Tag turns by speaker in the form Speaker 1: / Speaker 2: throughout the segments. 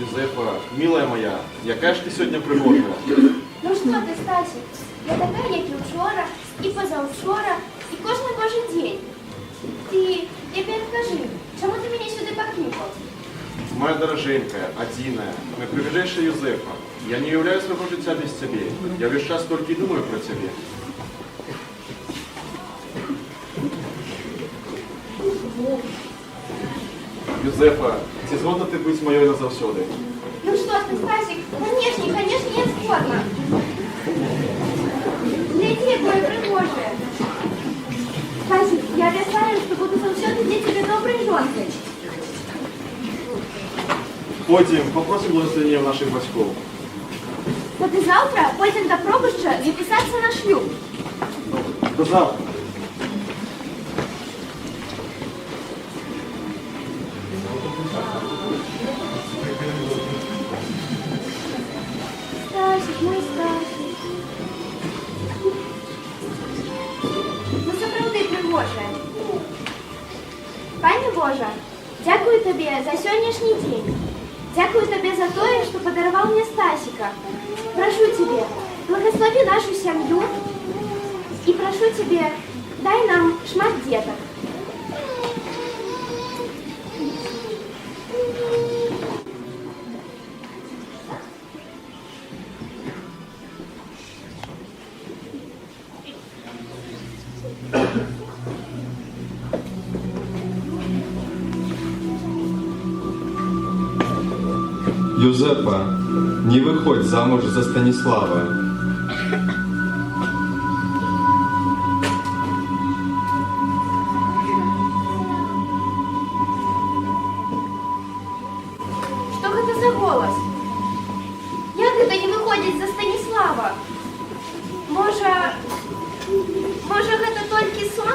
Speaker 1: Юзефа, милая моя, яка ж ти сьогодні пригожа?
Speaker 2: Ну що ти, Стасик, я така, як і вчора, і позавчора, і кожен божий день. Ти тепер кажи, чому ти мене сюди покликав?
Speaker 1: Моя дороженькая, одиная, моя прибежавшая Юзефа, я не являю своего життя без тебе. Я весь час только и думаю про тебе. Юзефа, ці згодна ти бути моєю назавсюди?
Speaker 2: Ну что ты, Стасик, конечно, я сгодна. Гляди, какое пригожее. Стасик, я обещаю, что буду завсёды для тебя доброй жонкой.
Speaker 1: Потім попросим благословення наших батьків.
Speaker 2: То ти завтра пойдем до пробища записаться на шлюб.
Speaker 1: До завтра.
Speaker 2: Стасик, мой Стасик. Ну, це правди пригожее. Пані Божа, дякую тобі за сьогоднішній день. Дякую тобі за то, що подарував мені Стасика. Прошу тебе, благослови нашу сім'ю і прошу тебе, дай нам шмат діток.
Speaker 3: Юзепа, не выходь замуж за Станислава.
Speaker 2: Що це за голос? Як це не виходить за Станіслава? Може, це тільки сон?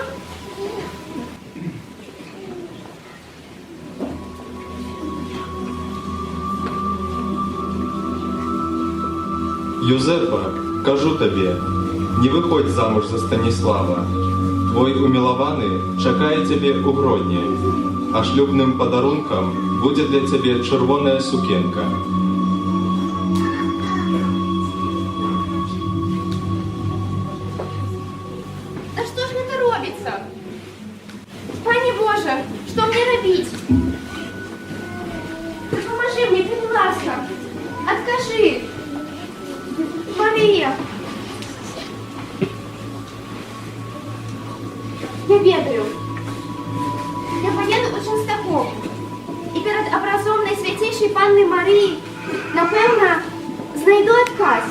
Speaker 3: Юзепа, кажу тобі, не виходь замуж за Станіслава. Твой умілований чекає тебе у Гродні, а шлюбним подарунком буде для тебе червона сукенка.
Speaker 2: Да что ж это робится? Пані Боже, что мне робить? Ты поможи мне, будь ласка. Откажи. Мария. Я ведаю. Я поеду у Частаков. І перед образом найсвятейшей Панны Марії, напевно, знайду отказ.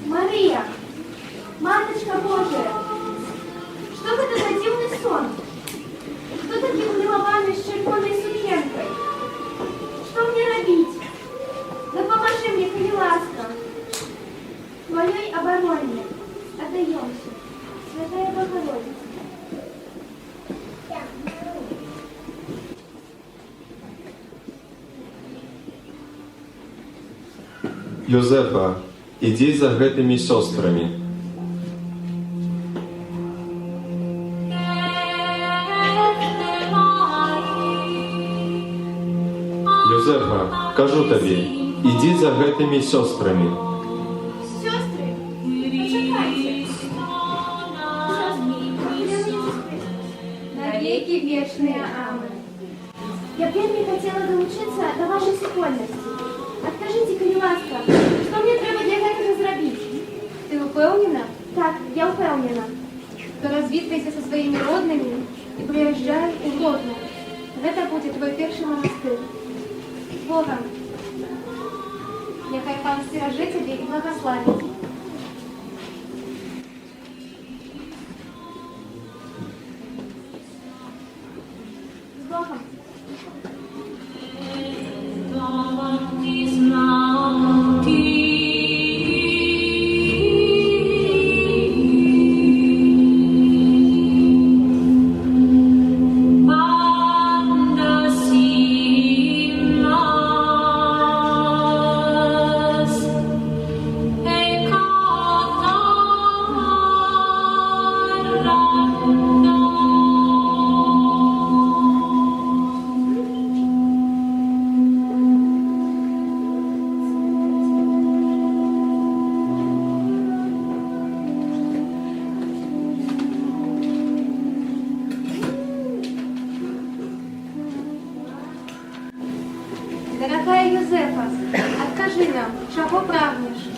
Speaker 2: Мария, Матушка Божия, что это за дивный сон? Кто такий умилованный с червоной сукенкой? Что мне робить? Да поможи мне, коли ласка. Твоей обороне отдаемся, Святая Богородица.
Speaker 3: Юзепа, иди за гэтымі сёстрамі. Юзефа, кажу тобі, Иди за гэтыми сестрами.
Speaker 2: Сестры, почекайте.
Speaker 4: Навеки вечные. Амен.
Speaker 2: Я вельми хотела долучиться до вашей супольності. Откажите, коли ласка, що мені треба для гэтага зробити?
Speaker 4: Ты упевнена?
Speaker 2: Так, я упевнена.
Speaker 4: То развітвайся со своими родными и приезжай у Гродно. Это будет твой перший монастырь. Богом. Нехай Пан стереже тебе и благословит.
Speaker 2: З Богом.
Speaker 4: Дорогая Юзефа, откажи нам, чего прагнешь?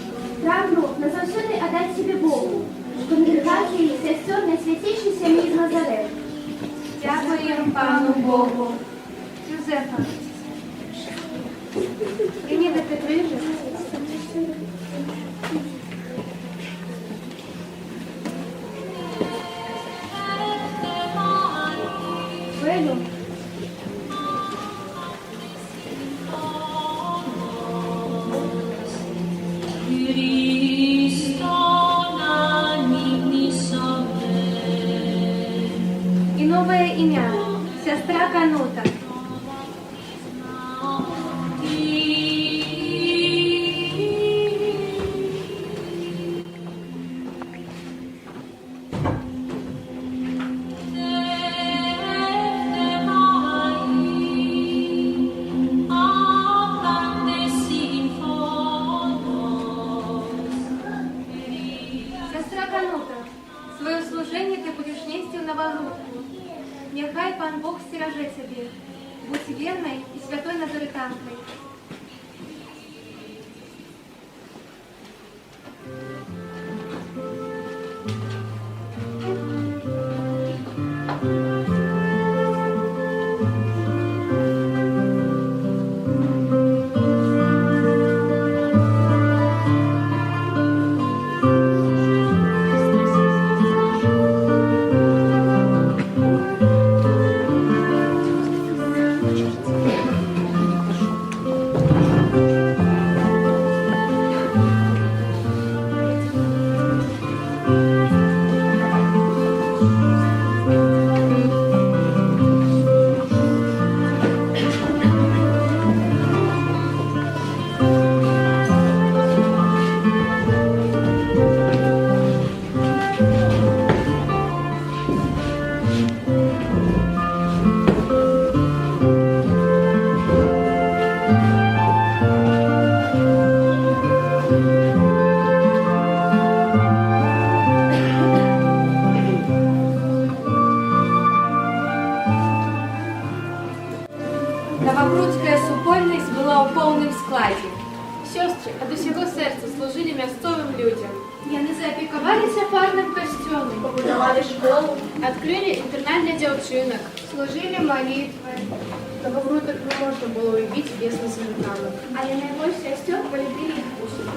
Speaker 2: Прагну назавсюди отдать себе Богу, щоб не рвати її сестер найсвятейшей сім'ї з Назарет.
Speaker 4: Дякуємо Пану Богу. Юзефа, прийми до Петрижа.
Speaker 2: Вийду.
Speaker 4: И новое имя, сестра Канута. Сестра Канута, свое служение ты будешь нести в Новогрудку. Нехай Пан Бог стереже тебе. Будь верной и святой Назаретанкой. Новогрудская супольність була у повному складі.
Speaker 5: Сестры от усього серця служили місцевим людям.
Speaker 4: Яны заопікувалися парним костюмом,
Speaker 5: Побудували школу, відкрили інтернат для дівчинок.
Speaker 4: служили молитвы.
Speaker 5: Новогрудок не можна було уявити без назаретанок.
Speaker 2: Але найбільше сестер полюбили їх кушать.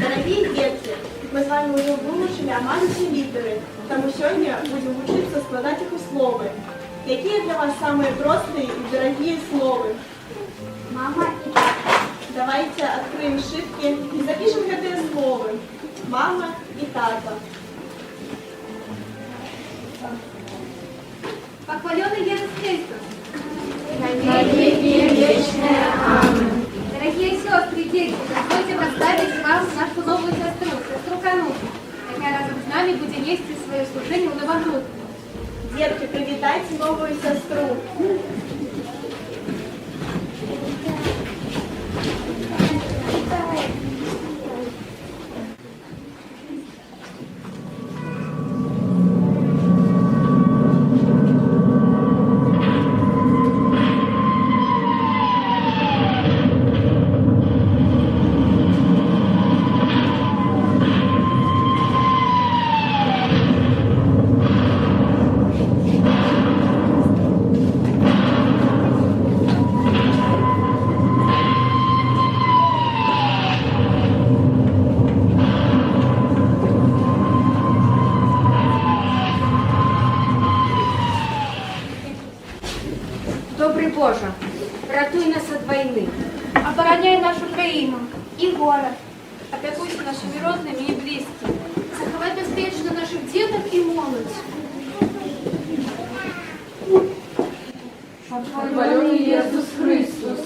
Speaker 6: Дорогие детки, мы с вами уже вивчили аманці літери, тому сьогодні будемо вчитися складати їх у слови. Які для вас самые простые и дорогие слова?
Speaker 2: Мама і тато.
Speaker 6: Давайте откроем шибки и запишем гэтые словы. Мама и тата.
Speaker 4: Похваленный Иисус Христос.
Speaker 2: Навеки вечне. Амин.
Speaker 4: Дорогие сестры и дети, позвольте представить вам нашу новую сестру Кануту, яка разом с нами будет нести свое служение у Новогрудку.
Speaker 6: Детки, привитайте новую сестру.
Speaker 7: Ратуй нас от войны.
Speaker 4: Обороняй нашу країну.
Speaker 2: И город.
Speaker 5: Опекуйся нашими родными и близкими. Заховай безпечно наших діток і молодь.
Speaker 7: Хваленый Иисус Христос.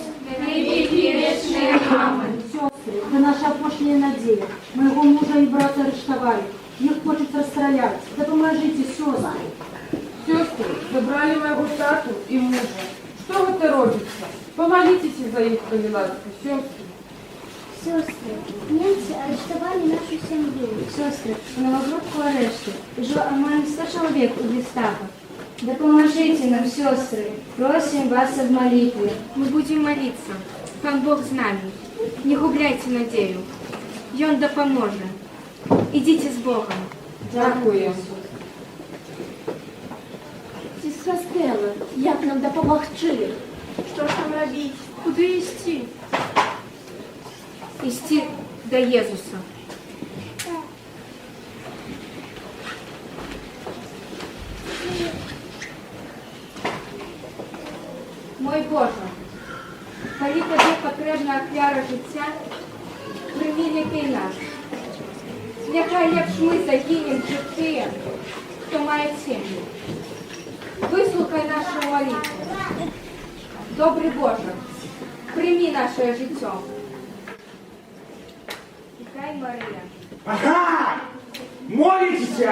Speaker 4: Віки вічні. Амінь.
Speaker 8: Сестры, вы наша пошлая надея. Моего мужа и брата арестовали. Их хочет расстрелять. Да поможите, сестры.
Speaker 9: Сестры забрали моего тату и мужа. Что это робится? Помолитесь за их, коли ласка, сестры.
Speaker 2: Сестры, немцы арестовали нашу семью.
Speaker 8: Сестры, в Новогрудку ареште. Уже омаем 100 человек у гестапо. Да поможите нам, сестры. Просим вас в молитве.
Speaker 7: Мы будем молиться. Пан Бог с нами. Не губляйте надею. И Он да поможет. Идите с Богом.
Speaker 9: Дякую.
Speaker 2: Сестра Стелла, як нам допомогти?
Speaker 6: Що ж нам робити?
Speaker 4: Куди йти?
Speaker 7: Идти до Иисуса. Мой Боже, коли тобі потрібна ахвяра життя, прийми лікей наш. Нехай як ж ми загинем життя, хто має сім'ю. Вислухай нашу молитву. Добрий Боже, прийми наше життя. Нехай Марія.
Speaker 10: Ага! Молитесь!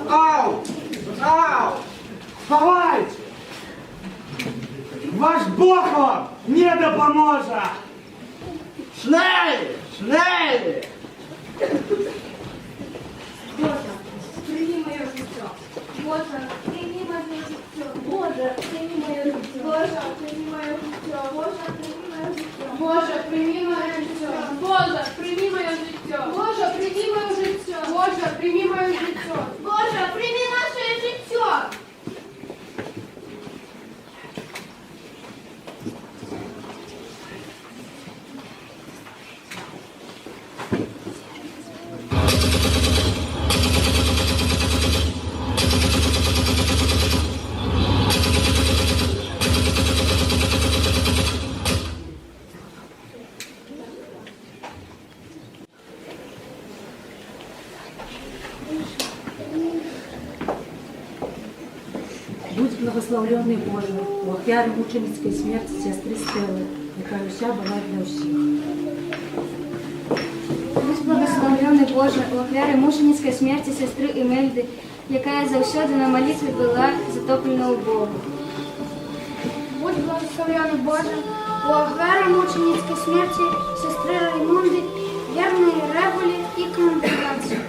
Speaker 10: Ау! Ау! Вставайте! Ваш Бог вам не допоможет! Шнелли! Шнелли!
Speaker 7: Боже, прийми моє життя. Боже, прийми моє життя.
Speaker 2: Боже, прийми моє життя. Боже, прийми моє життя. Боже, прийми моє життя.
Speaker 5: Боже, прийми моє життя. Боже, прийми моє життя. Боже, прийми моє життя.
Speaker 2: Боже, прийми наше життя.
Speaker 8: Будь благословленный Боже, у ахвяри мученицької смерті сестри Стелли, яка уся була для всіх.
Speaker 2: Будь благословлений Боже, у ахвяри мученицької смерті сестри Імельди, яка завсёды на молитві була затоплена у Бога. Будь благословлений Боже, у ахвяри мученицької смерті сестри Раймунди, вірної револі і конгрегації.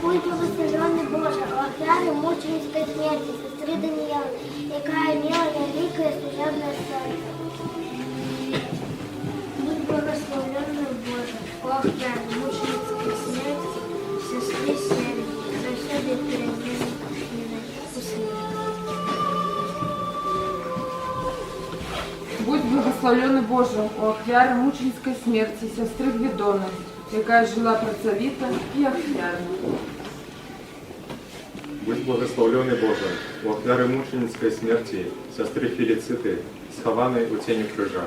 Speaker 11: Будь благословенный Боже, у ахвяри мученицької смерті сестри Даніяли, яка мала велике служебне серце. Будь благословенный Боже, у ахвяри мученицької смерті сестри Сергії, завсёды перемены у світі.
Speaker 9: Будь благословленный Боже, у ахвяри мученицькой смерти сестры Гвидоны, яка жила працовіта і ахвярна.
Speaker 3: Будь благословленный Боже, у ахвяри мученицької смерті сестри Філіцити, схованої у тіні крижа.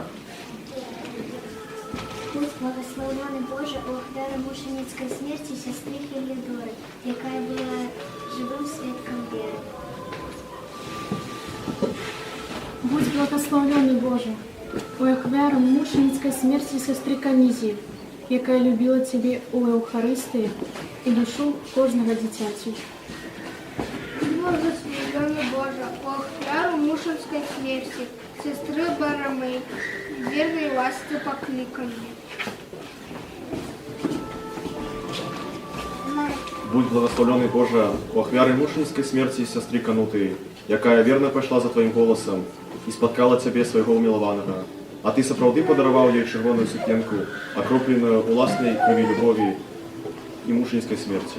Speaker 11: Будь благословенный Боже, у ахвяри мученицької смерті сестри Хелідори, яка була живим свідком віри.
Speaker 12: Будь благословенный Боже, у ахвяри мученицької смерті сестри Канізії, яка любила Тебе у Евхаристії і душу кожного дитяті.
Speaker 2: Благословенный Боже, у ахвяру мученической смерти, сестры Барамы, верной власти покликанной.
Speaker 1: Будь благословлений Боже, у ахвяри мученицької смерті сестри Канути, яка вірно пішла за Твоїм голосом і споткала Тебе свого умилованого, а Ти сапраўды подарував їй червону сукенку, окропленную у власної крові любові і мученицької смерті.